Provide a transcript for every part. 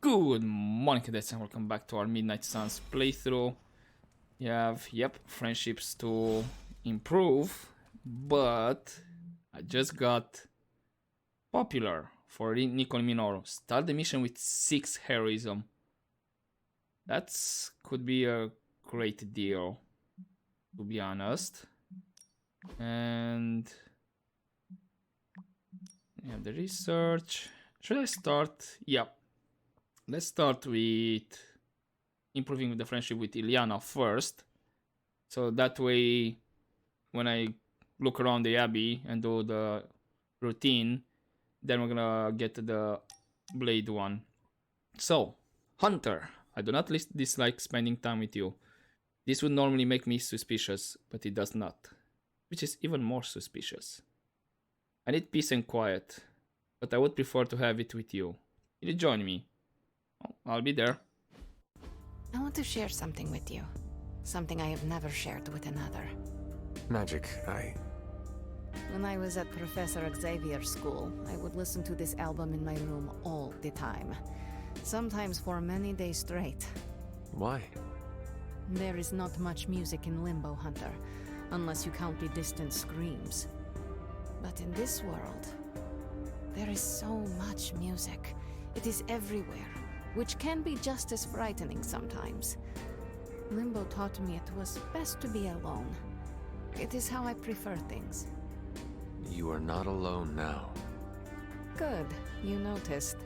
Good morning, cadets, and welcome back to our Midnight Suns playthrough. You have, friendships to improve, but I just got popular for Nicole Minoru. Start the mission with 6 heroism. That's could be a great deal, to be honest. And we have the research. Should I start? Yep. Let's start with improving the friendship with Ilyana first. So that way, when I look around the abbey and do the routine, then we're gonna get to the blade one. So, Hunter, I do not dislike spending time with you. This would normally make me suspicious, but it does not, which is even more suspicious. I need peace and quiet, but I would prefer to have it with you. Will you join me? I'll be there. I want to share something with you. Something I have never shared with another. Magic, When I was at Professor Xavier's school, I would listen to this album in my room all the time. Sometimes for many days straight. Why? There is not much music in Limbo, Hunter, unless you count the distant screams. But in this world, there is so much music. It is everywhere, which can be just as frightening sometimes. Limbo taught me it was best to be alone. It is how I prefer things. You are not alone now. Good, you noticed.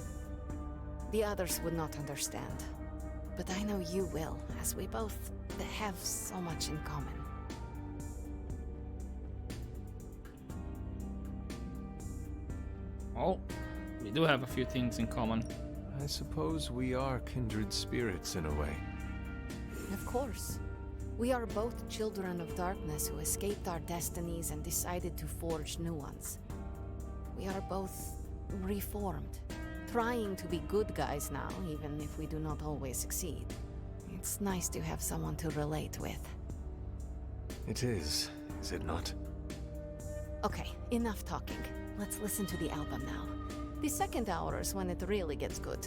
The others would not understand. But I know you will, as we both have so much in common. Well, we do have a few things in common. I suppose we are kindred spirits in a way. Of course. We are both children of darkness who escaped our destinies and decided to forge new ones. We are both reformed, trying to be good guys now, even if we do not always succeed. It's nice to have someone to relate with. It is it not? Okay, enough talking. Let's listen to the album now. The second hour is when it really gets good.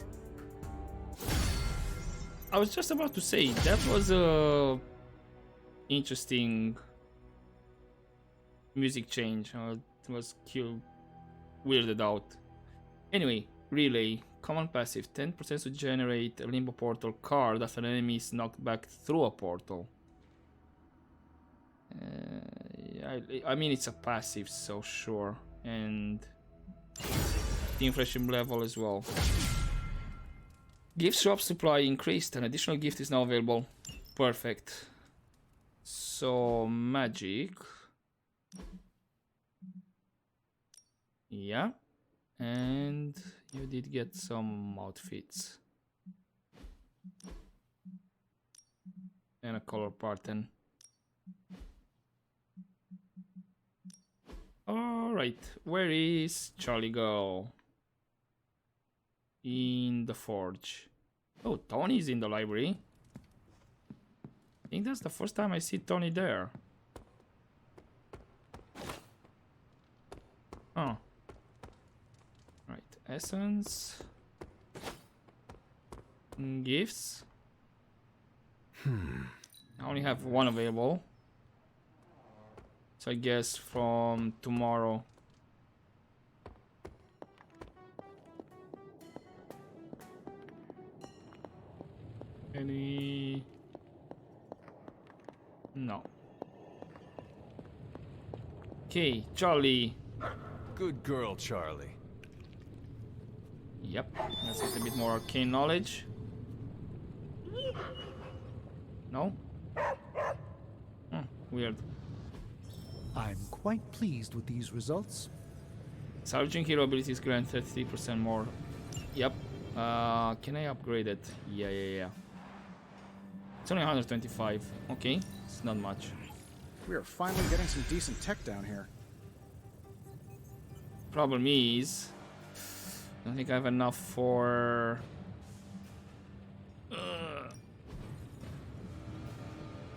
I was just about to say, that was a interesting music change. It was weirded out. Anyway, relay. Common passive. 10% to generate a limbo portal card after an enemy is knocked back through a portal. I mean, it's a passive, so sure. And team friendship level as well. Gift shop supply increased. An additional gift is now available. Perfect. So, magic. Yeah. And you did get some outfits. And a color pattern. Alright, where is Charlie go? In the forge. Oh, Tony's in the library. I think that's the first time I see Tony there. Oh. Right, essence. Gifts. I only have one available. So I guess from tomorrow. Any? No. Okay, Charlie. Good girl, Charlie. Yep, let's get a bit more arcane knowledge. No? Weird. I'm quite pleased with these results. Salvaging hero abilities grant 33% more. Yep. Can I upgrade it? Yeah. It's only 125. Okay, it's not much. We are finally getting some decent tech down here. Problem is, I don't think I have enough for. I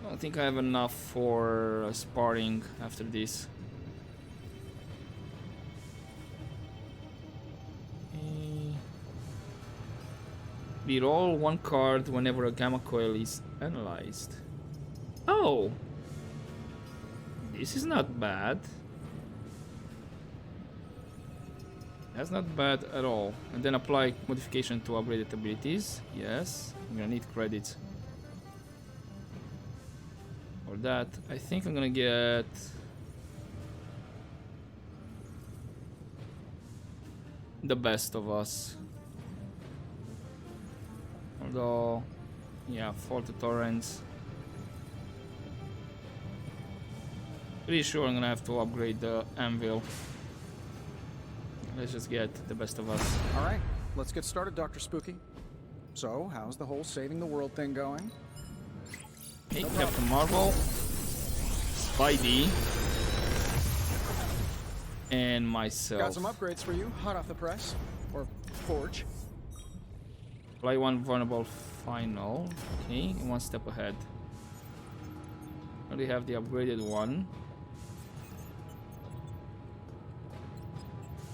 don't think I have enough for sparring after this. Reroll one card whenever a gamma coil is analyzed. Oh! This is not bad. That's not bad at all. And then apply modification to upgraded abilities. Yes, I'm gonna need credits for that. I think I'm gonna get the best of us. Although, yeah, fall to torrents. Pretty sure I'm gonna have to upgrade the anvil. Let's just get the best of us. All right, let's get started, Dr. Spooky. So, how's the whole saving the world thing going? Hey, Captain Marvel, Spidey, and myself. Got some upgrades for you, hot off the press. Or forge. Apply one vulnerable final. Okay, one step ahead. I already have the upgraded one.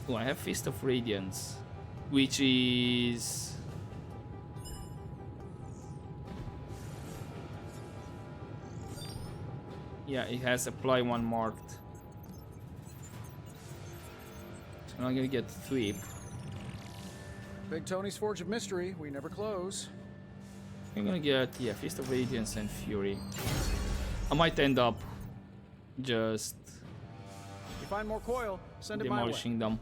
Oh, I have Fist of Radiance, which is... yeah, it has apply one marked. So I'm gonna get Sweep. Big Tony's Forge of Mystery, we never close. I'm gonna get, yeah, Fist of Radiance and Fury. I might end up just If you find more coil, send it my way. demolishing them.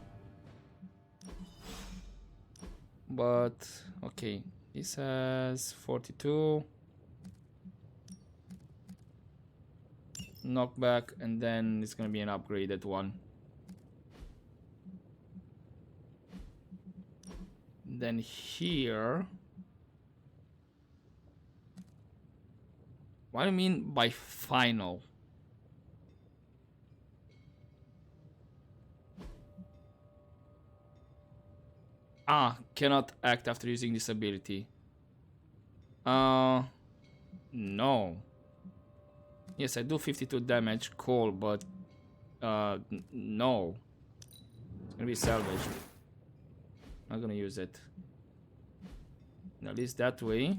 But, okay, this has 42. Knockback, and then it's gonna be an upgraded one. Then here... what do you mean by final? Ah, cannot act after using this ability. No. Yes, I do 52 damage, cool, but no. It's gonna be salvaged. Not gonna use it. At least that way.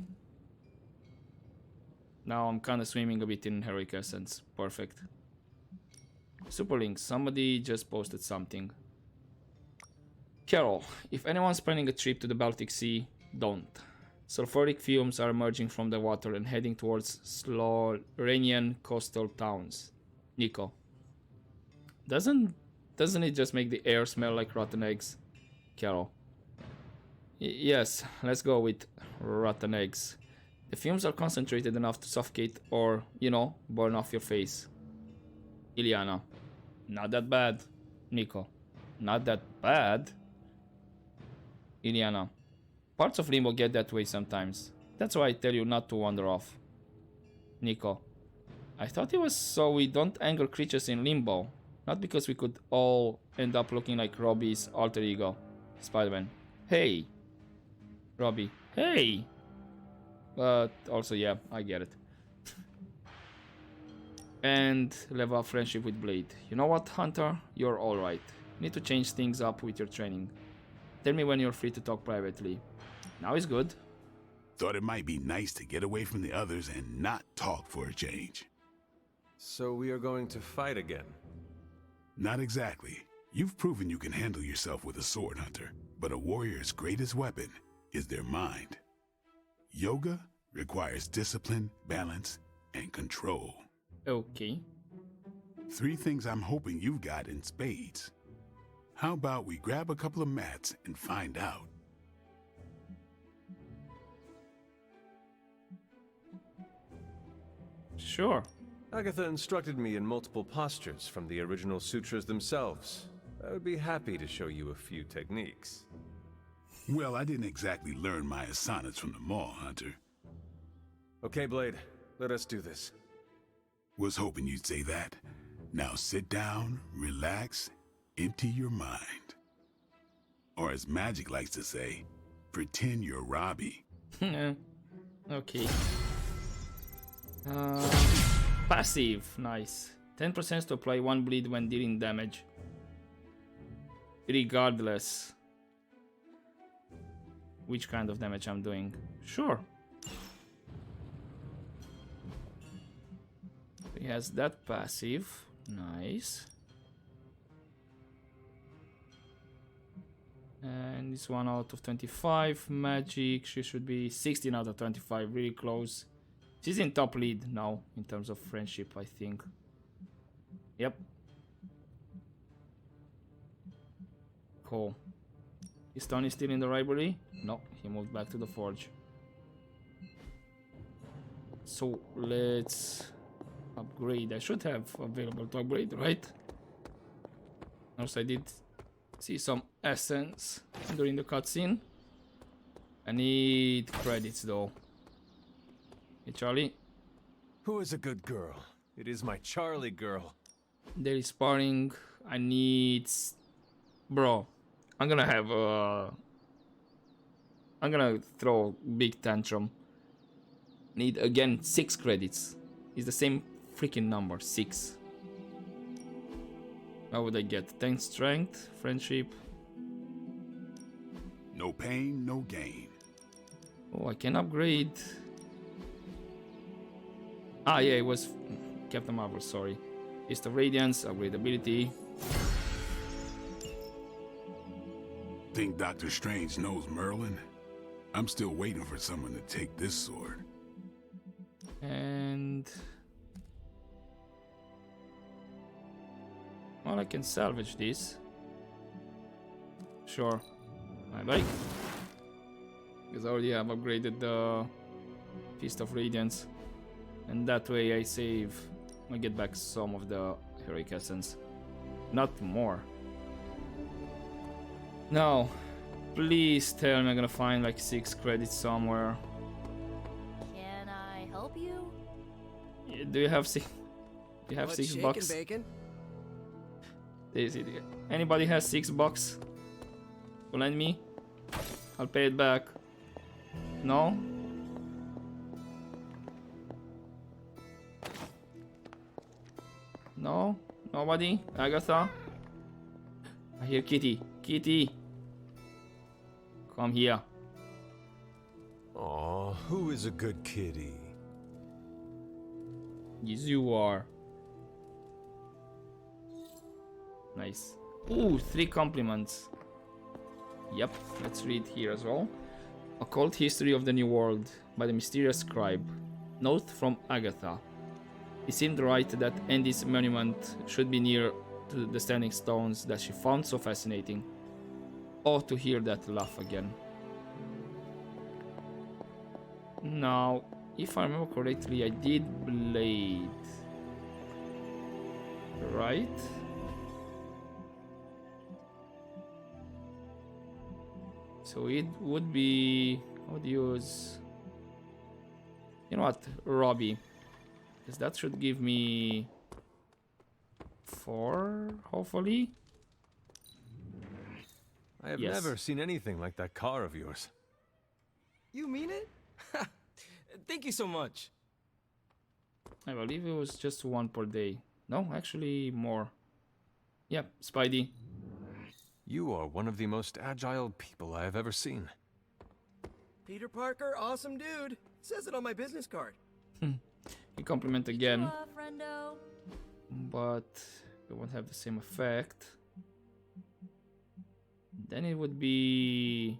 Now I'm kind of swimming a bit in heroic essence. Perfect. Superlink, somebody just posted something. Carol, if anyone's planning a trip to the Baltic Sea, don't. Sulfuric fumes are emerging from the water and heading towards Slovenian coastal towns. Nico. Doesn't it just make the air smell like rotten eggs? Carol. Yes, let's go with rotten eggs. The fumes are concentrated enough to suffocate or, you know, burn off your face. Iliana. Not that bad. Nico. Not that bad. Iliana. Parts of Limbo get that way sometimes. That's why I tell you not to wander off. Nico. I thought it was so we don't anger creatures in Limbo. Not because we could all end up looking like Robbie's alter ego. Spider-Man. Hey. Robbie. Hey. But also, yeah, I get it. And level up friendship with Blade. You know what, Hunter? You're alright. Need to change things up with your training. Tell me when you're free to talk privately. Now is good. Thought it might be nice to get away from the others and not talk for a change. So we are going to fight again? Not exactly. You've proven you can handle yourself with a sword, Hunter. But a warrior's greatest weapon is their mind. Yoga requires discipline, balance, and control. Okay. 3 things I'm hoping you've got in spades. How about we grab a couple of mats and find out? Sure. Agatha instructed me in multiple postures from the original sutras themselves. I would be happy to show you a few techniques. Well, I didn't exactly learn my asanas from the mall, Hunter. Okay, Blade, let us do this. Was hoping you'd say that. Now sit down, relax, empty your mind. Or as Magic likes to say, pretend you're Robbie. Okay. Passive, nice. 10% to apply 1 bleed when dealing damage. Regardless. which kind of damage I'm doing. Sure. He has that passive. Nice. And it's 1 out of 25. Magic, she should be 16 out of 25. Really close. She's in top lead now in terms of friendship, I think. Yep. Cool. Is Tony still in the library? No, he moved back to the forge. So let's upgrade. I should have available to upgrade, right? Also, I did see some essence during the cutscene. I need credits though. Hey Charlie. Who is a good girl? It is my Charlie girl. There is sparring. I need... Bro, I'm gonna have a... I'm gonna throw big tantrum. Need again 6 credits. It's the same freaking number, 6. How would I get? 10 strength, friendship. No pain, no gain. Oh, I can upgrade. Ah, yeah, it was Captain Marvel, sorry. Fist of Radiance, upgrade ability. Think Doctor Strange knows Merlin? I'm still waiting for someone to take this sword. And... well, I can salvage this. Sure. Bye-bye. Because I already have upgraded the Fist of Radiance. And that way I save... I get back some of the heroic essence. Not more. No. Please tell me I'm gonna find like 6 credits somewhere. Can I help you? Yeah, do you have 6? Do you have What's 6 bucks? bacon? Anybody has 6 bucks? To lend me? I'll pay it back. No? No? Nobody? Agatha? I hear Kitty. Kitty! Come here. Aw, who is a good kitty? Yes, you are. Nice. Ooh, 3 compliments. Yep, let's read here as well. Occult History of the New World by the Mysterious Scribe. Note from Agatha. It seemed right that Andy's monument should be near to the standing stones that she found so fascinating. Oh, to hear that laugh again. Now, if I remember correctly, I did Blade. Right? So it would be... I would use... You know what? Robbie. Because that should give me... 4, hopefully? I have Yes. never seen anything like that car of yours. You mean it? Thank you so much. I believe it was just 1 per day. No, actually more. Yep, Spidey. You are one of the most agile people I have ever seen. Peter Parker, awesome dude. Says it on my business card. You compliment again, Friendo. but it won't have the same effect. Then it would be...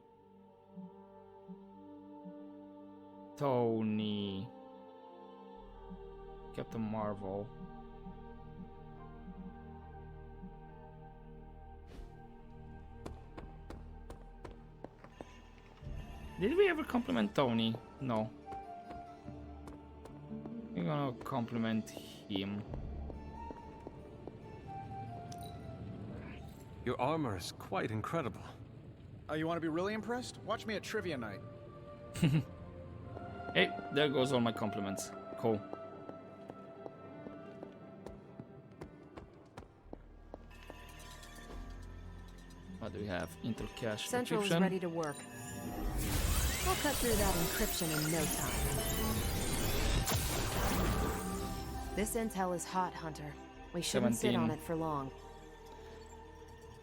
Tony. Captain Marvel. Did we ever compliment Tony? No. We're gonna compliment him. Your armor is quite incredible. Oh, you want to be really impressed? Watch me at trivia night. Hey, there goes all my compliments. Cool. What do we have? Intel cache Central is encryption. ready to work. We'll cut through that encryption in no time. This intel is hot, Hunter. We shouldn't sit 17. on it for long.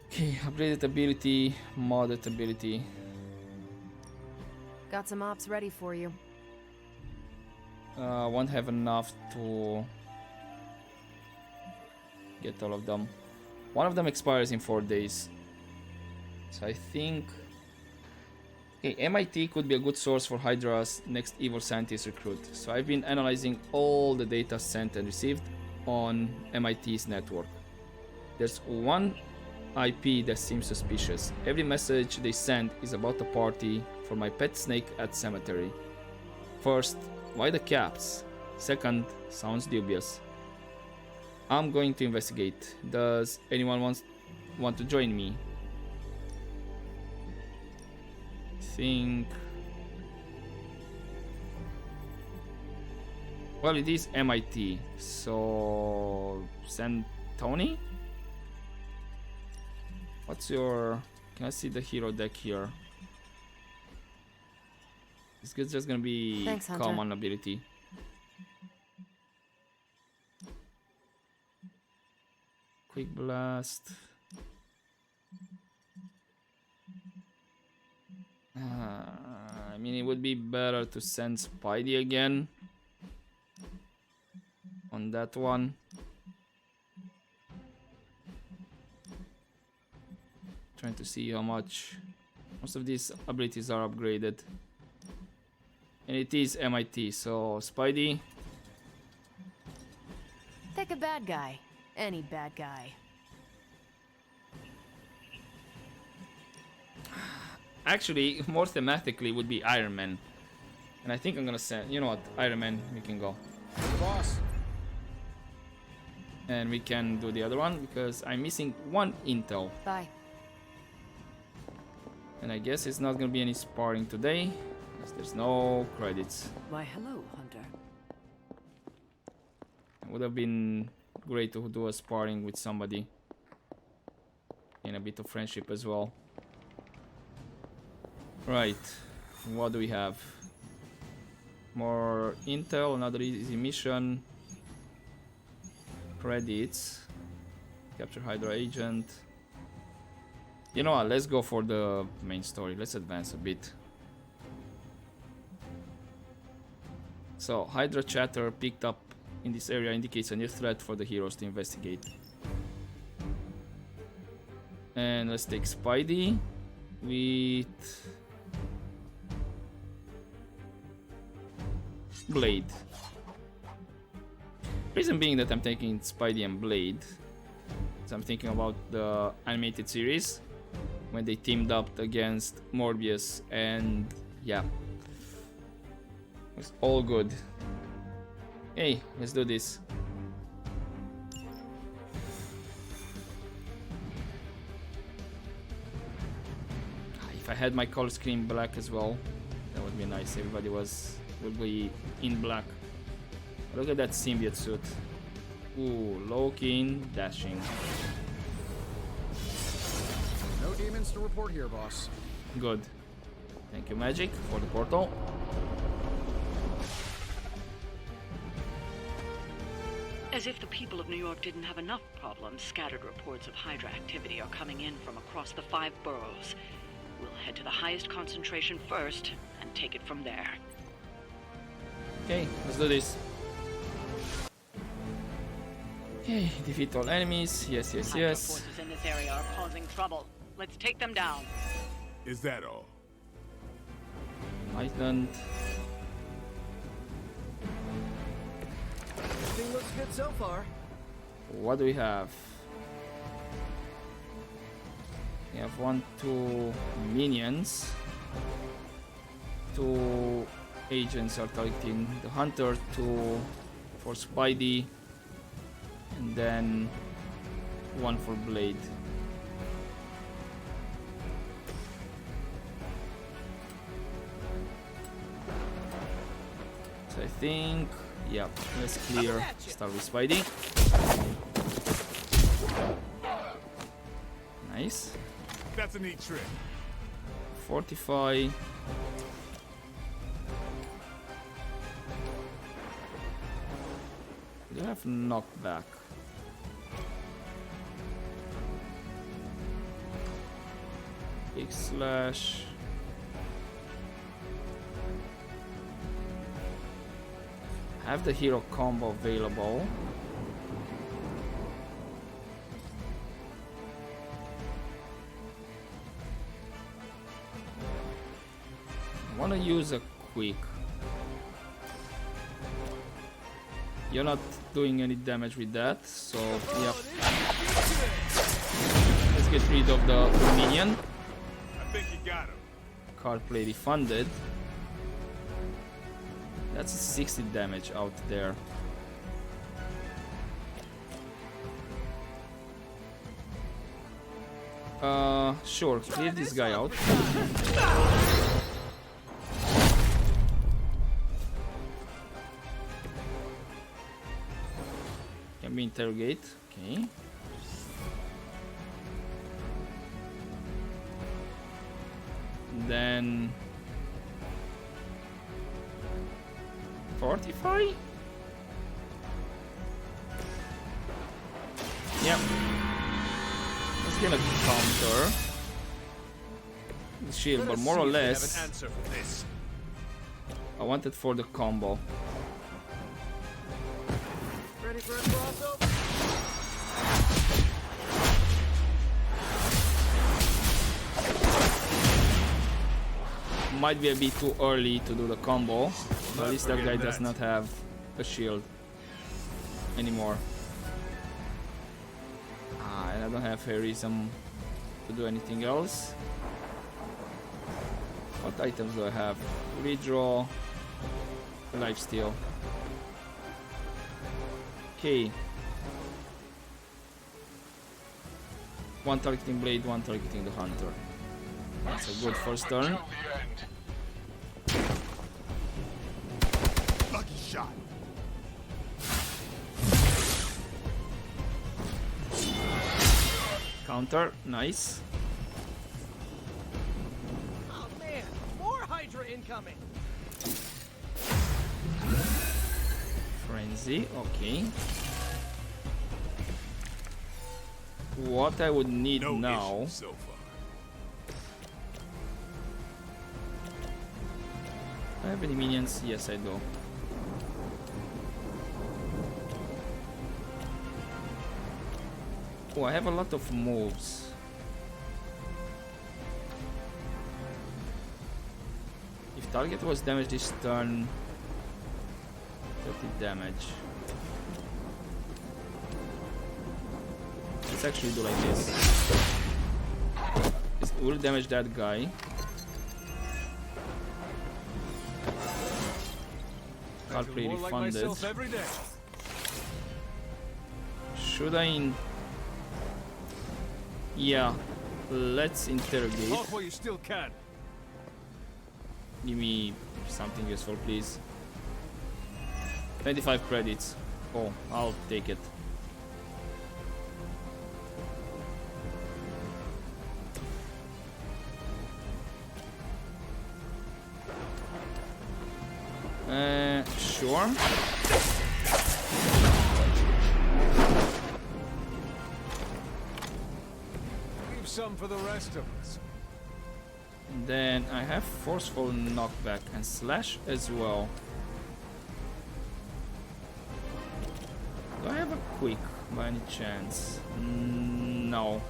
Okay, upgraded ability, modded ability. Got some ops ready for you. Won't have enough to get all of them. One of them expires in 4 days. So I think... Okay, MIT could be a good source for Hydra's next evil scientist recruit. So I've been analyzing all the data sent and received on MIT's network. There's one IP that seems suspicious. Every message they send is about a party for my pet snake at cemetery. First, why the caps? Second, sounds dubious. I'm going to investigate. Does anyone want to join me? Think... Well, it is MIT, so... Send Tony? What's your... Can I see the hero deck here? It's just gonna be Thanks, Hunter. common ability. Quick blast. I mean, it would be better to send Spidey again on that one. Trying to see how much. Most of these abilities are upgraded. And it is MIT, so Spidey. Pick a bad guy. Any bad guy. Actually, more thematically would be Iron Man. And I think I'm gonna send, you know what, Iron Man, we can go. Boss. And we can do the other one because I'm missing one intel. Bye. And I guess it's not gonna be any sparring today, because there's no credits. Why, hello, Hunter. It would have been great to do a sparring with somebody. In a bit of friendship as well. Right, what do we have? More intel, another easy mission. Credits. Capture Hydra agent. You know what, let's go for the main story. Let's advance a bit. So, Hydra chatter picked up in this area indicates a new threat for the heroes to investigate. And let's take Spidey with Blade. Reason being that I'm taking Spidey and Blade, so I'm thinking about the animated series when they teamed up against Morbius, and yeah, it was all good. Hey, let's do this. If I had my color scheme black as well, that would be nice. Everybody would be in black. Look at that symbiote suit. Ooh, low-key dashing. No demons to report here, boss. Good. Thank you, Magic, for the portal. As if the people of New York didn't have enough problems, scattered reports of Hydra activity are coming in from across the 5 boroughs. We'll head to the highest concentration first and take it from there. Okay, let's do this. Okay, defeat all enemies. Yes, Hydra yes. forces in this area are causing trouble. Let's take them down. Is that all? Island. Everything looks good so far. What do we have? We have 2 minions. 2 agents are targeting the Hunter, 2 for Spidey, and then 1 for Blade. So I think, yeah, let's clear. Start with Spidey. Nice. That's a neat trick. Fortify. Do you have knockback? Big slash. Have the hero combo available. I wanna use a quick. You're not doing any damage with that, so yep. Let's get rid of the minion. I think you got him. Card play refunded. That's 60 damage out there. Sure, clear this guy out. Can we interrogate? Okay. Then fortify? Yep. Let's get a counter. The shield, but more or less I wanted for the combo. Ready for a crossover? Might be a bit too early to do the combo, but at least that guy does not have a shield anymore. And I don't have heroism to do anything else. What items do I have? Redraw, lifesteal. Okay. One targeting blade, one targeting the hunter. That's a good first turn. Lucky shot. Counter, nice. Oh man, more Hydra incoming. Frenzy, okay. What I would need No now. issue so far. I have any minions? Yes, I do. Oh, I have a lot of moves. If target was damaged this turn, 30 damage. Let's actually do like this. It will damage that guy. Card play refunded. Should I Yeah, let's interrogate. Talk while you still can. Give me something useful, please. 25 credits. Oh, I'll take it. Sure. Leave some for the rest of us. Then I have forceful knockback and slash as well. Do I have a quick by any chance? No.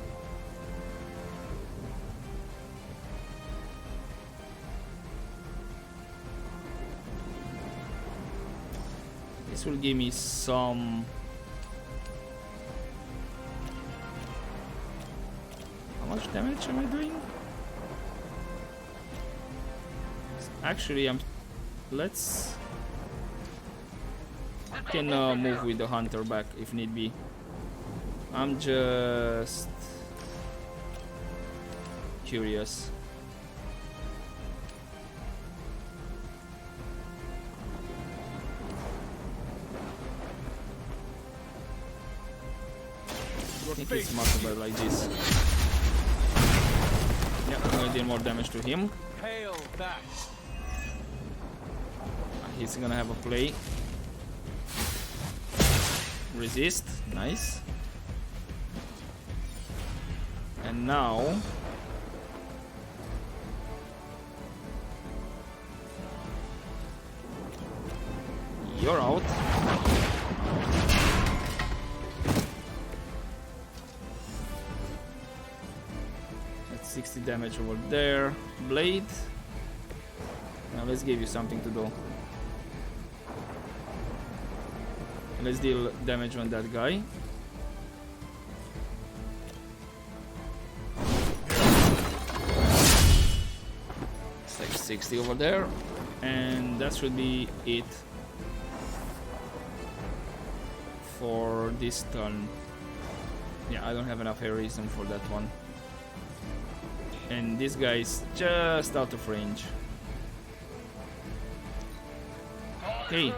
This will give me some. How much damage am I doing? Actually, let's. I can move with the hunter back if need be. I'm just curious. I think it's much better like this. Yeah, I'm gonna deal more damage to him. Hail back. He's gonna have a play. Resist, nice. And now You're out. That's 60 damage over there. Blade. Now let's give you something to do. Let's deal damage on that guy. It's like 60 over there. And that should be it for this turn. Yeah, I don't have enough heroism for that one. And this guy's just out of range. Okay.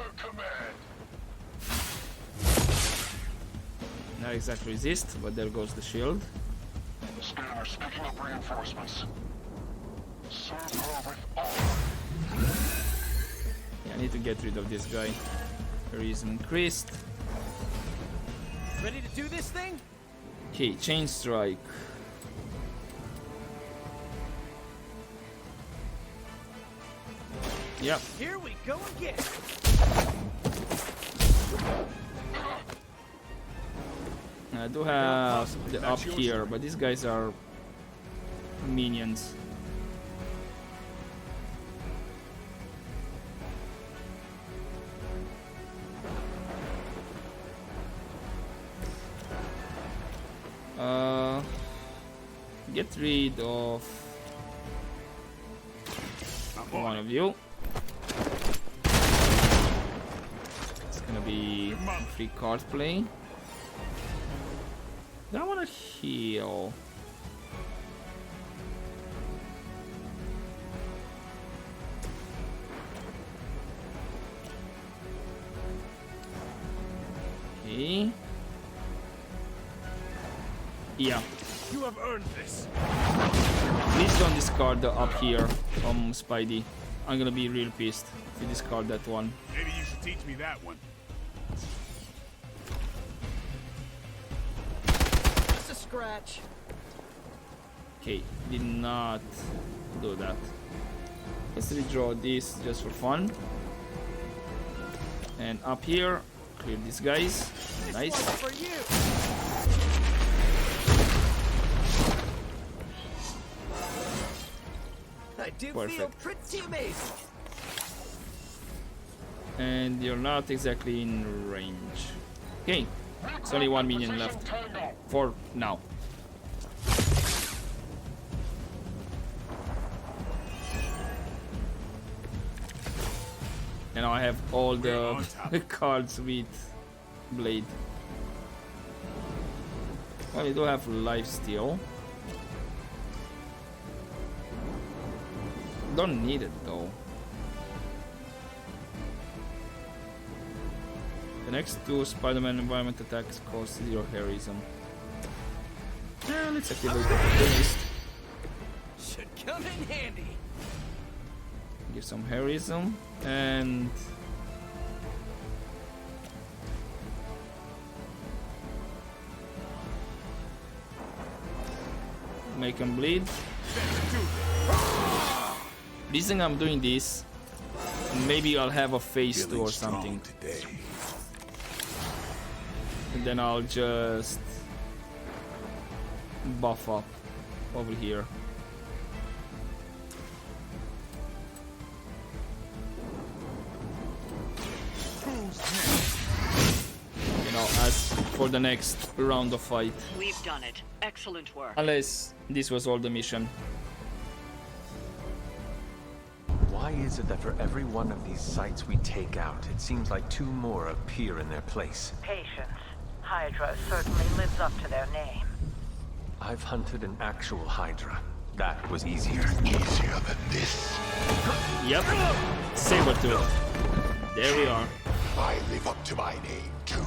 Not exactly resist, but there goes the shield. Scanners picking up reinforcements. Yeah, I need to get rid of this guy. Heroism increased. Ready to do this thing? Okay, chain strike. Yep. Here we go again. I do have the up here, but these guys are minions. Get rid of one of you. It's gonna be free card play. Do I wanna heal? Okay. Yeah. You have earned this. Please don't discard the up here from Spidey. I'm gonna be real pissed if you discard that one. Maybe you should teach me that one. Just a scratch. Okay, did not do that. Let's redraw this just for fun. And up here, clear these guys. Nice. This one's for you. I do feel Perfect. pretty amazing. And you're not exactly in range. Okay, it's only one minion left for now. And now I have all the cards with blade. Well, you do have life steal. Don't need it though. The next two Spider-Man environment attacks cost 0 heroism. Yeah, let's activate the opportunist. Should come in handy. Give some heroism and make him bleed. Reason I'm doing this, maybe I'll have a phase 2 or something. And then I'll just buff up over here. You know, as for the next round of fight. We've done it. Excellent work. Unless this was all the mission. Why is it that for every one of these sites we take out, it seems like 2 more appear in their place? Patience. Hydra certainly lives up to their name. I've hunted an actual Hydra. That was easier. Easier than this. Yep. Sabertooth. There we are. I live up to my name, too.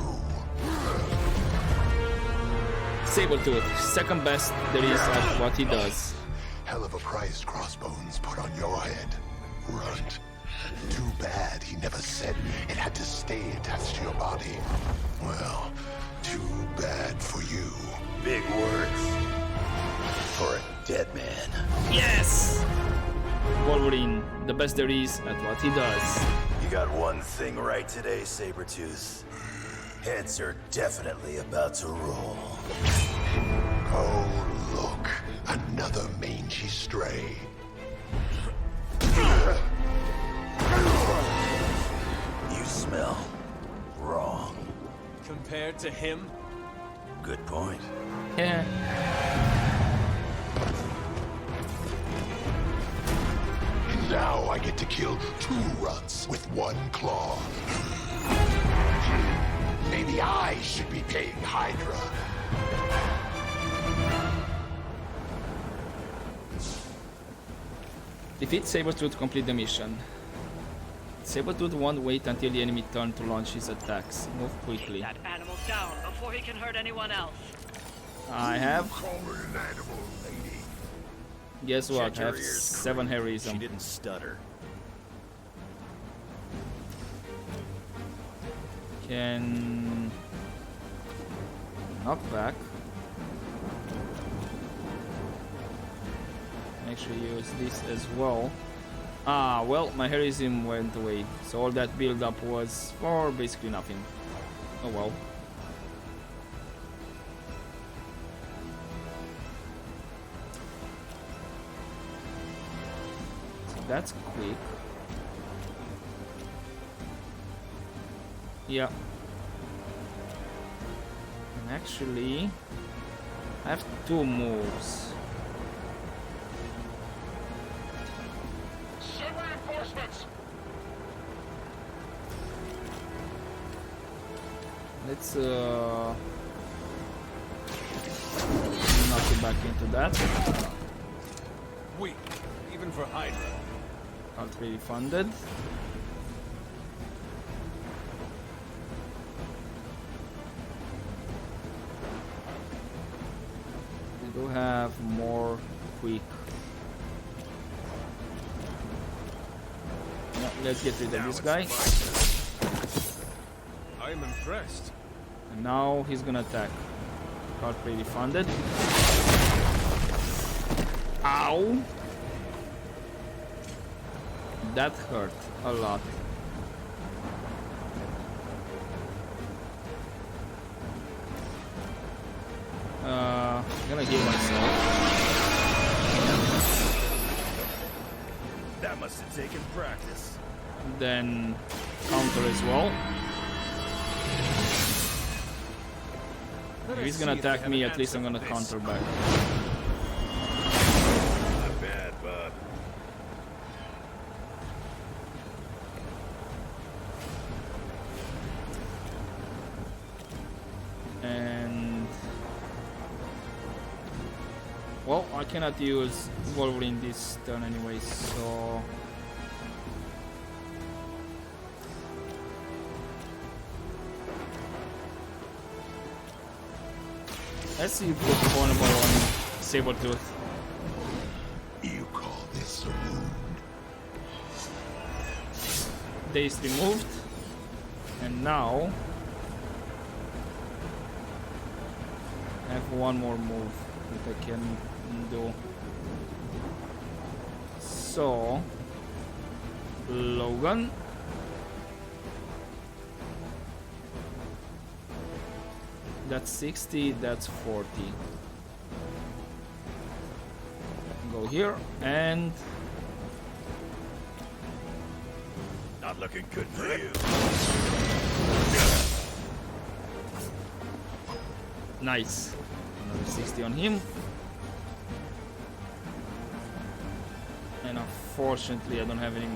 Sabertooth, second best there is at what he does. Hell of a price Crossbones put on your head, runt. Too bad he never said it had to stay attached to your body. Well, too bad for you. Big words for a dead man. Yes! Wolverine, the best there is at what he does. You got one thing right today, Sabretooth. Heads are definitely about to roll. Oh, look. Another mangy stray. You smell wrong. Compared to him? Good point. Yeah. Now I get to kill 2 runts with 1 claw. Maybe I should be paying Hydra. Defeat Sabretooth to complete the mission. Sabretooth won't wait until the enemy turn to launch his attacks. Move quickly. That animal down before he can hurt anyone else. I have. Call her an animal, lady. Guess what? Check I your have ears, 7 She heroism. didn't stutter. Can knock back. Actually use this as well. Ah, well, my heroism went away, so all that build up was for basically nothing. Oh well. So that's quick. Yeah. And actually, I have 2 moves. Send reinforcements. Let's knock it back into that. Weak, even for Hydra. Not really funded. We do have more quick. No, let's get rid of this guy. I am impressed. And now he's gonna attack. Not really funded. Ow! That hurt a lot. I'm gonna heal myself. That must have taken practice. Then counter as well. If he's gonna attack me, at least I'm gonna counter back. Not bad, bud. And well, I cannot use Wolverine this turn anyway, so let's see if we put vulnerable on Sabretooth. You call this a wound? Daze removed, and now I have 1 more move that I can do. So Logan, that's 60, that's 40. Go here and Not looking good for you. nice. Another 60 on him. And unfortunately I don't have any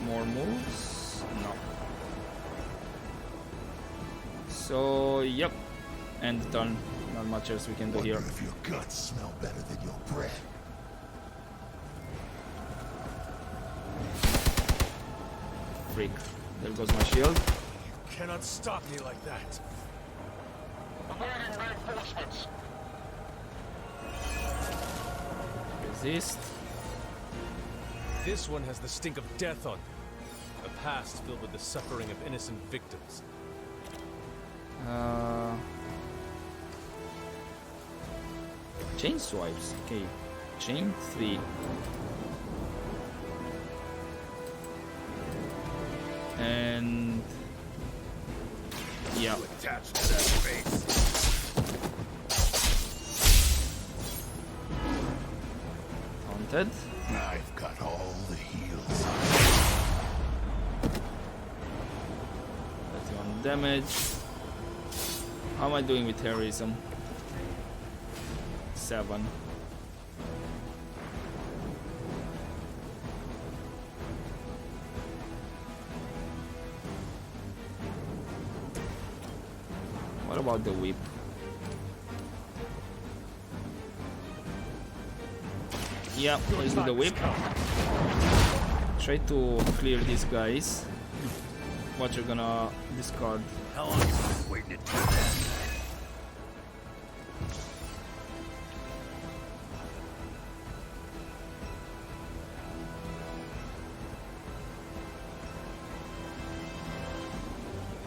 more moves. No. So yep. End turn. Not much else we can do here. Wonder if your guts smell better than your breath. Freak. There goes my shield. You cannot stop me like that. Awaiting reinforcements. Resist. This one has the stink of death on it. A past filled with the suffering of innocent victims. Chain swipes. Okay. Chain 3. And yeah. Attached to that face. Taunted. I've got all the heals. 31 damage. How am I doing with heroism? 7. What about the whip? Yeah, let's do the whip. Try to clear these guys. What you're gonna discard? How long have you been waiting to do that?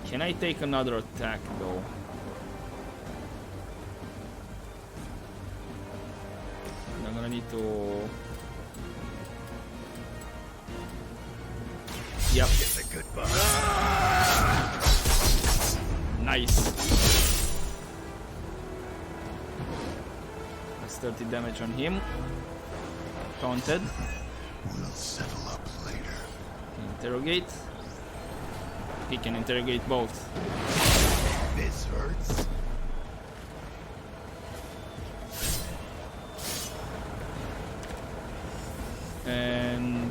Can I take another attack though? I'm gonna need to. Yep. It's a good bug. Nice. That's 30 damage on him. Taunted. We'll settle up later. Interrogate. He can interrogate both. This hurts. And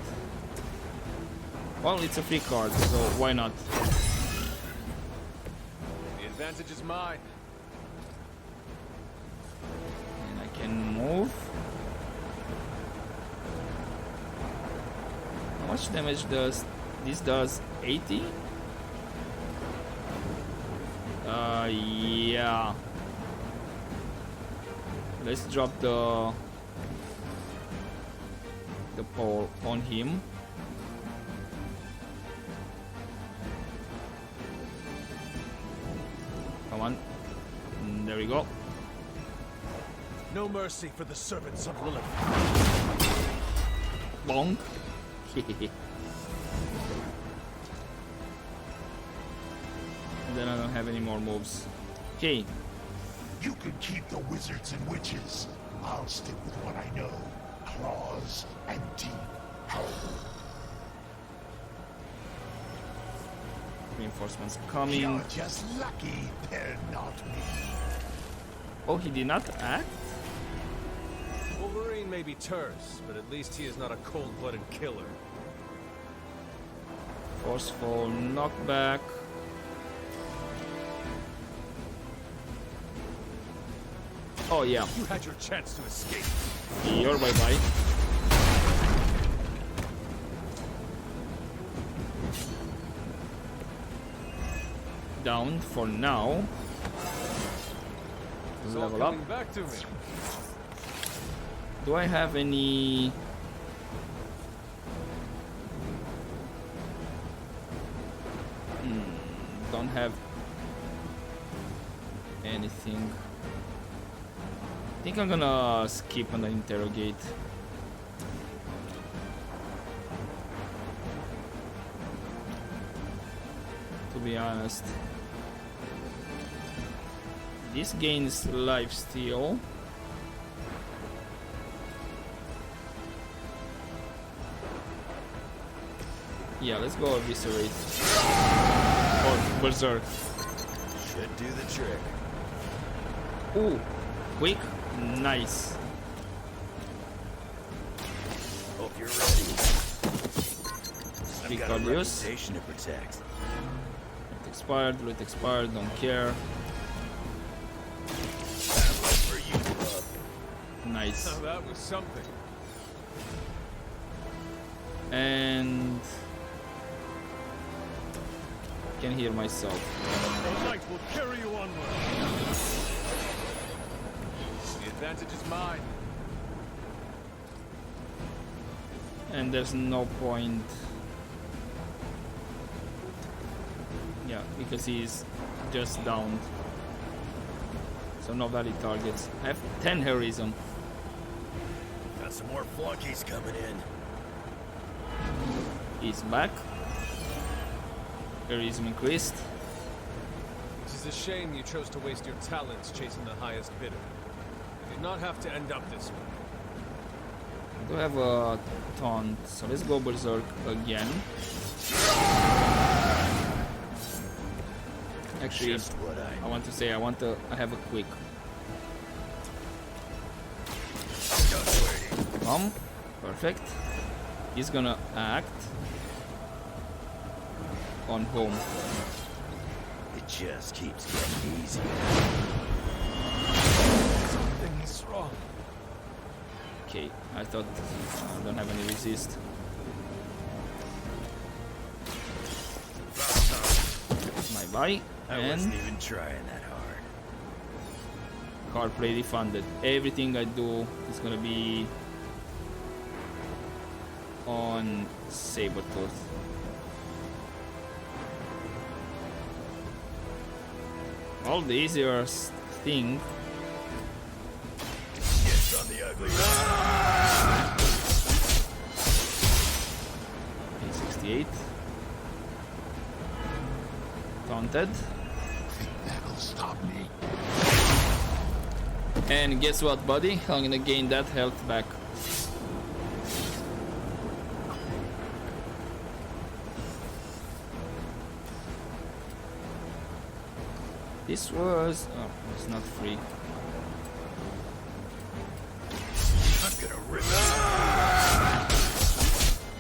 well, it's a free card, so why not? The advantage is mine. And I can move. How much damage does this? Does 80? Yeah. Let's drop the pole on him. Come on. There we go. No mercy for the servants of Lilith. Bonk. Then I don't have any more moves. Okay. You can keep the wizards and witches. I'll stick with what I know. Claws and teeth. Reinforcements coming. You're just lucky they're not me. Oh, he did not act? Wolverine may be terse, but at least he is not a cold-blooded killer. Forceful knockback. Oh yeah. You had your chance to escape. You're bye-bye. Down for now. It's all Level up. coming back to me. Do I have any? Don't have anything. I think I'm gonna skip and interrogate. To be honest. This gains lifesteal. Yeah, let's go eviscerate. Or berserk. Should do the trick. Ooh, quick, nice. Hope you're ready. I've got a Cardios. reputation to protect. Loot expired, don't care. For you, bub. Nice. Now that was something. And can hear myself. The light will carry you onward. The advantage is mine. And there's no point. Yeah, because he's just downed. So no valid targets. I have 10 heroism. Got some more flunkies coming in. He's back. Charisma increased. It is a shame you chose to waste your talents chasing the highest bidder. It did not have to end up this way. I do have a taunt, so let's go berserk again. Actually, I want to say I have a quick. Perfect. He's gonna act on home. It just keeps getting easier. Something is wrong. Okay, I thought I don't have any resist. Bye. I wasn't even trying that hard. Card play refunded. Everything I do is gonna be on Sabertooth. All the easiest thing. Yes, on the ugly. 68. Taunted. That'll stop me. And guess what, buddy? I'm gonna gain that health back. This was... oh, it's not free. I'm gonna rip it.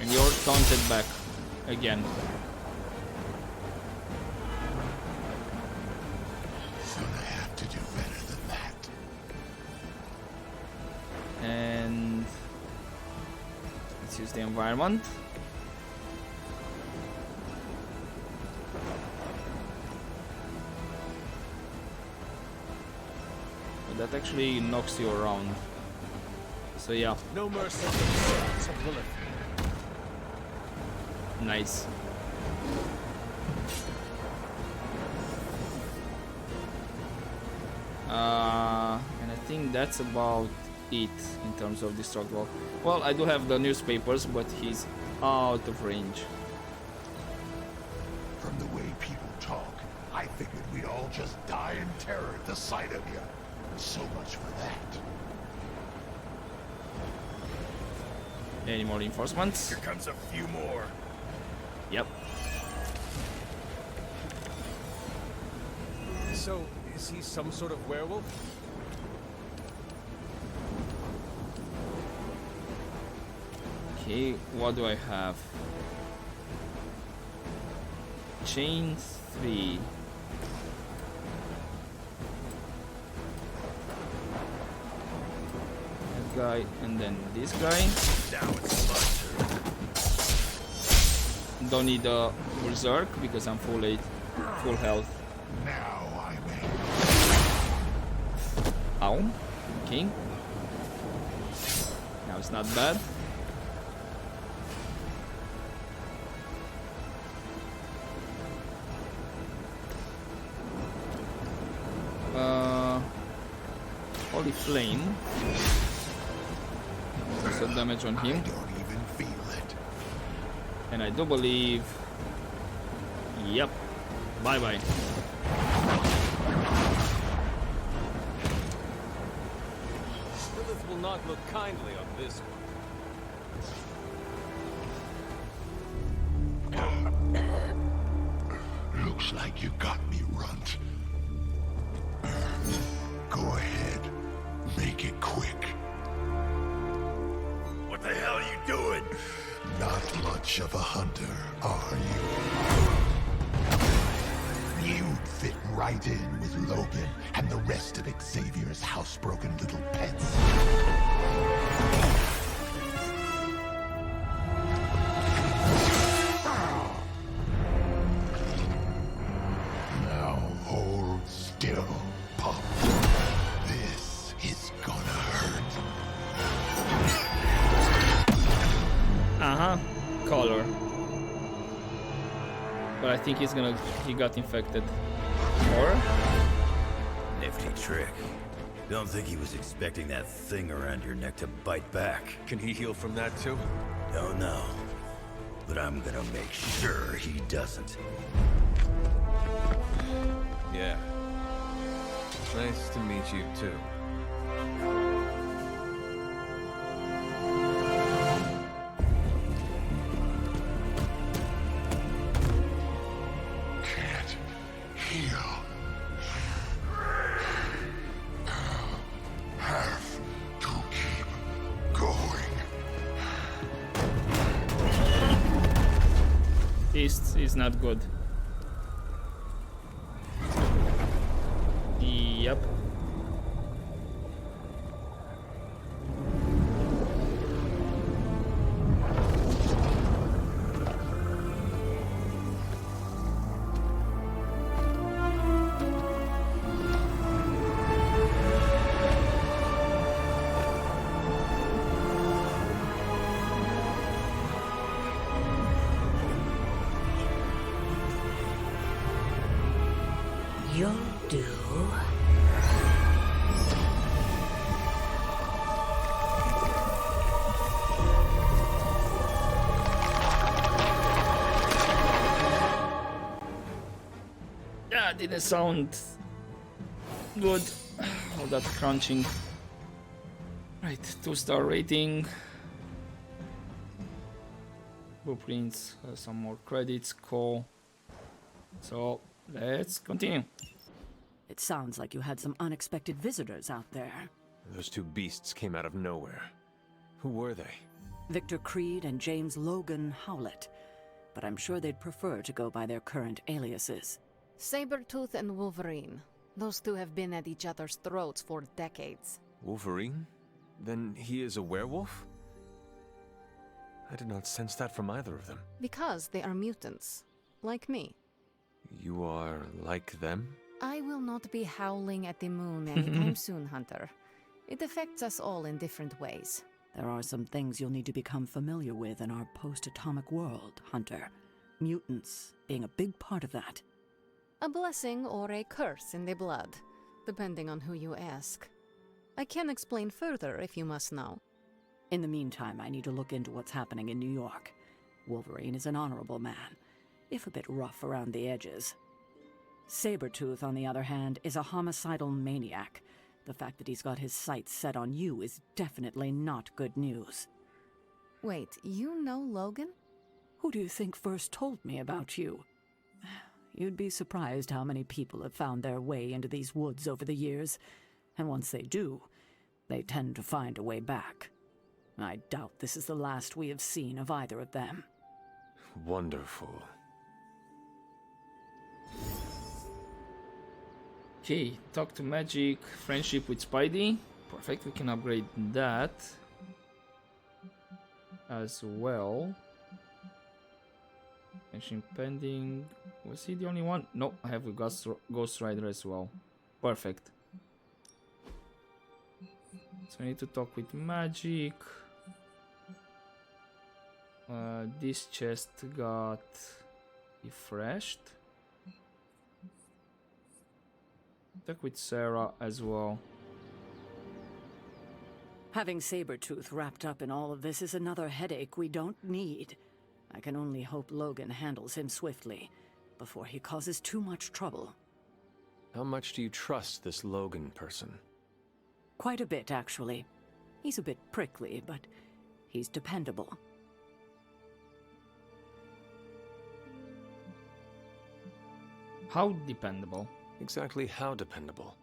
And you're taunted back again. Gonna have to do better than that. And let's use the environment. But that actually knocks you around. So yeah. No mercy for the sons of Lilith. Nice. And I think that's about it in terms of destructible. Well, I do have the newspapers, but he's out of range. From the way people talk, I figured we'd all just die in terror at the sight of you. So much for that. Any more reinforcements? Here comes a few more. Yep. So, is he some sort of werewolf? Okay, what do I have? Chain 3. That guy, and then this guy. Now it's my turn. Don't need a berserk because I'm full health. Now I may. Ow. Okay. Now it's not bad. Holy Flame. Also damage on him. I don't even feel it. And I do believe... yep. Bye-bye. Lilith will not look kindly on this one. Looks like you got me, Runt. Go ahead. Make it quick. What the hell are you doing? Not much of a hunter, are you? You'd fit right in with Logan and the rest of Xavier's housebroken little pets. Now hold still, pup. This is gonna hurt. Uh-huh. Color. But I think he got infected. Or? Nifty trick. Don't think he was expecting that thing around your neck to bite back. Can he heal from that too? Don't know. But I'm gonna make sure he doesn't. Yeah. Nice to meet you, too. Can't heal. Have to keep going. This is not good. Yep. You'll do. That didn't sound good. All that crunching. Right, 2-star rating. Blueprints, some more credits, cool. So let's continue. It sounds like you had some unexpected visitors out there. Those two beasts came out of nowhere. Who were they? Victor Creed and James Logan Howlett. But I'm sure they'd prefer to go by their current aliases. Sabretooth and Wolverine. Those two have been at each other's throats for decades. Wolverine? Then he is a werewolf? I did not sense that from either of them. Because they are mutants. Like me. You are like them? I will not be howling at the moon anytime soon, Hunter. It affects us all in different ways. There are some things you'll need to become familiar with in our post-atomic world, Hunter. Mutants being a big part of that. A blessing or a curse in the blood, depending on who you ask. I can explain further if you must know. In the meantime, I need to look into what's happening in New York. Wolverine is an honorable man, if a bit rough around the edges. Sabretooth, on the other hand, is a homicidal maniac. The fact that he's got his sights set on you is definitely not good news. Wait, you know Logan? Who do you think first told me about you? You'd be surprised how many people have found their way into these woods over the years, and once they do, they tend to find a way back. I doubt this is the last we have seen of either of them. Wonderful. Okay, talk to magic, friendship with Spidey. Perfect, we can upgrade that as well. Mention pending. Was he the only one? No, I have a Ghost Rider as well. Perfect. So I need to talk with magic. This chest got refreshed. Talk with Sarah as well. Having Sabretooth wrapped up in all of this is another headache we don't need. I can only hope Logan handles him swiftly, before he causes too much trouble. How much do you trust this Logan person? Quite a bit, actually. He's a bit prickly, but he's dependable. How dependable? Exactly how dependable?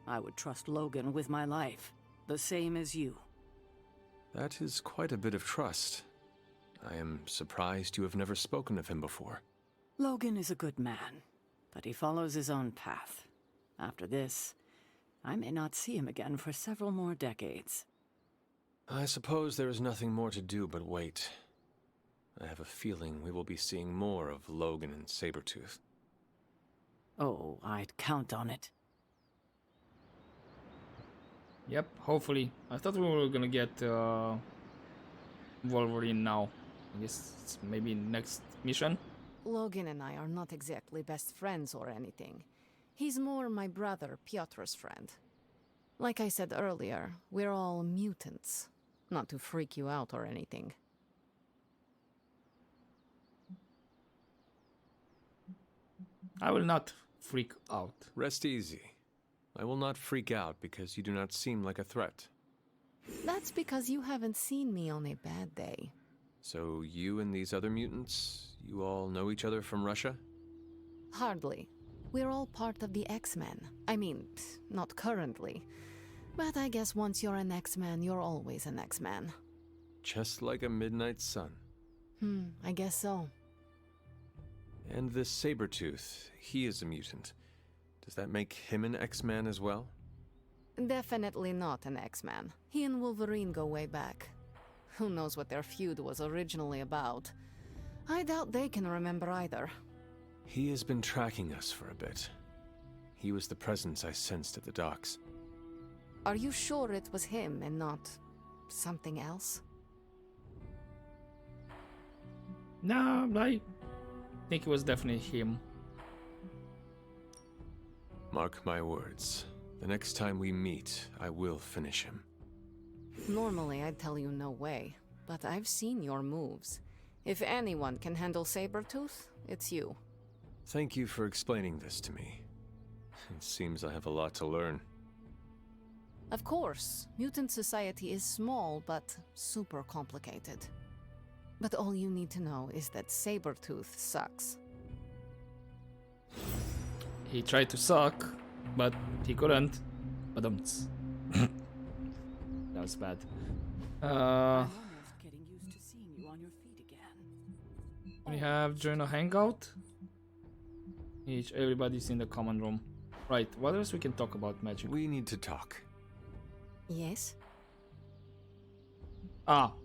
I would trust Logan with my life, the same as you. That is quite a bit of trust. I am surprised you have never spoken of him before. Logan is a good man, but he follows his own path. After this, I may not see him again for several more decades. I suppose there is nothing more to do but wait. I have a feeling we will be seeing more of Logan and Sabretooth. Oh, I'd count on it. Yep, hopefully. I thought we were gonna get Wolverine now. I guess it's maybe next mission. Logan and I are not exactly best friends or anything. He's more my brother Piotr's friend. Like I said earlier, we're all mutants. Not to freak you out or anything. I will not freak out. Rest easy. I will not freak out because you do not seem like a threat. That's because you haven't seen me on a bad day. So you and these other mutants, you all know each other from Russia? Hardly. We're all part of the X-Men. I mean, not currently. But I guess once you're an X-Man, you're always an X-Man. Just like a midnight sun. I guess so. And this Sabretooth, he is a mutant. Does that make him an X-Man as well? Definitely not an X-Man. He and Wolverine go way back. Who knows what their feud was originally about? I doubt they can remember either. He has been tracking us for a bit. He was the presence I sensed at the docks. Are you sure it was him and not something else? No, I think it was definitely him. Mark my words. The next time we meet, I will finish him. Normally, I'd tell you no way, but I've seen your moves. If anyone can handle Sabretooth, it's you. Thank you for explaining this to me. It seems I have a lot to learn. Of course, mutant society is small, but super complicated. But all you need to know is that Sabretooth sucks. He tried to suck, but he couldn't. That was bad. I'm almost getting used to seeing you on your feet again. We have join a hangout. Everybody's in the common room. Right, what else we can talk about magic? We need to talk. Yes?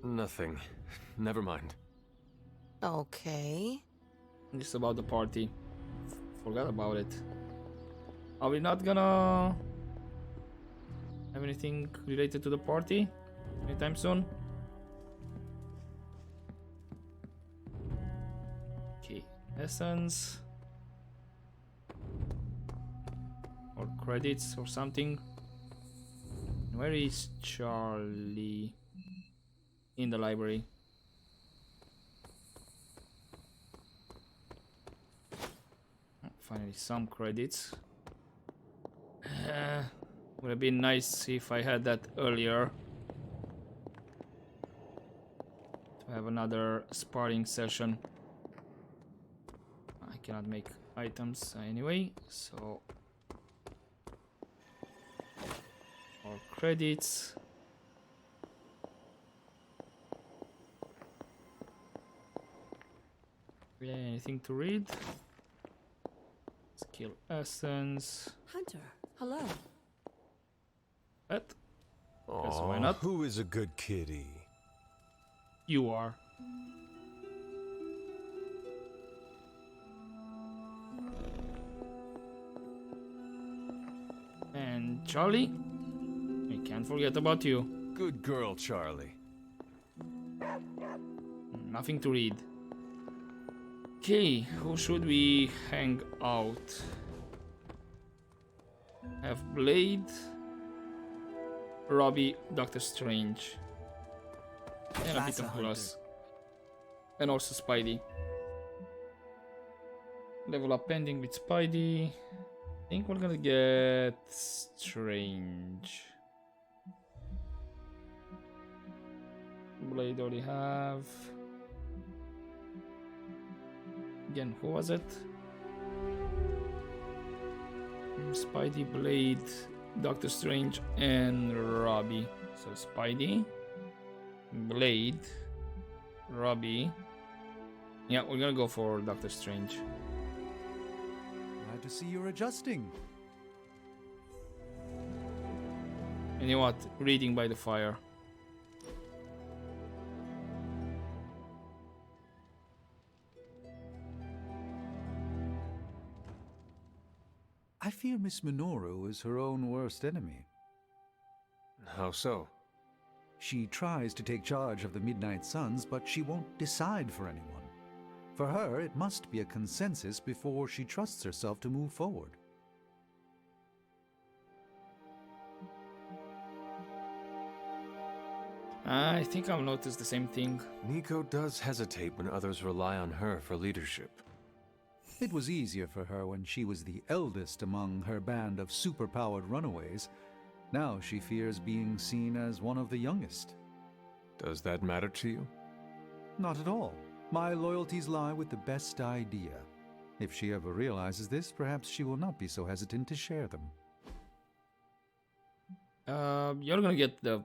Nothing. Never mind. Okay. Just about the party. Forgot about it. Are we not gonna have anything related to the party anytime soon? Okay, essence or credits or something. Where is Charlie? In the library. Finally, some credits. Would have been nice if I had that earlier. To have another sparring session. I cannot make items anyway, so... More credits. Yeah, anything to read? Skill essence. Hunter, hello. What? Guess why not? Who is a good kitty? You are. And Charlie? We can't forget about you. Good girl, Charlie. Nothing to read. Okay, who should we hang out? Have Blade, Robbie, Doctor Strange, and a bit of Plus. And also Spidey. Level up pending with Spidey. I think we're gonna get Strange. Blade already have. Again, who was it? Spidey, Blade, Doctor Strange, and Robbie. So Spidey, Blade, Robbie. Yeah, we're gonna go for Doctor Strange. Glad to see you're adjusting. And you know what? Reading by the fire. I fear Miss Minoru is her own worst enemy. How so? She tries to take charge of the Midnight Suns, but she won't decide for anyone. For her, it must be a consensus before she trusts herself to move forward. I think I've noticed the same thing. Nico does hesitate when others rely on her for leadership. It was easier for her when she was the eldest among her band of superpowered runaways. Now she fears being seen as one of the youngest. Does that matter to you? Not at all. My loyalties lie with the best idea. If she ever realizes this, perhaps she will not be so hesitant to share them. You're gonna get the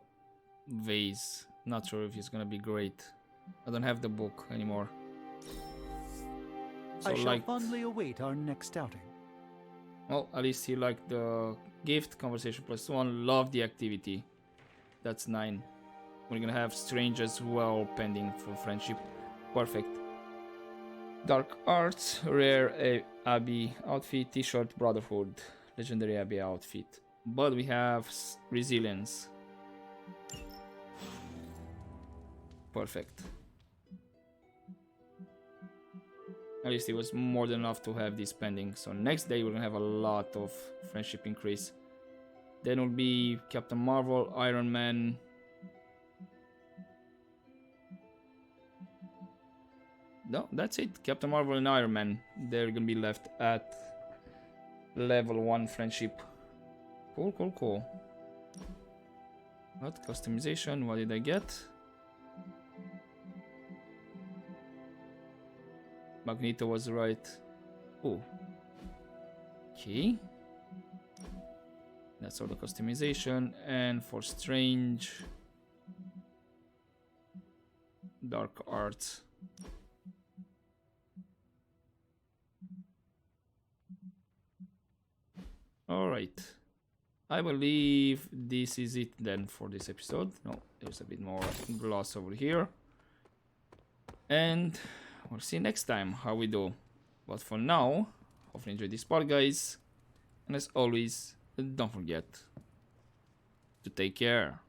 vase. Not sure if it's gonna be great. I don't have the book anymore. So I shall fondly await our next outing. Well, at least you like the gift, conversation +1, love the activity. That's 9. We're gonna have strange as well pending for friendship. Perfect. Dark Arts, rare Abbey outfit, t-shirt, Brotherhood, legendary Abbey outfit. But we have resilience. Perfect. At least it was more than enough to have this pending. So next day we're gonna have a lot of friendship increase. Then will be Captain Marvel, Iron Man. No, that's it. Captain Marvel and Iron Man. They're gonna be left at level 1 friendship. Cool, cool, cool. What customization? What did I get? Magneto was right. Oh. Okay. That's all the customization. And for Strange, Dark Arts. Alright. I believe this is it then for this episode. No, there's a bit more gloss over here. And we'll see next time how we do. But for now, hopefully enjoy this part, guys. And as always, don't forget to take care.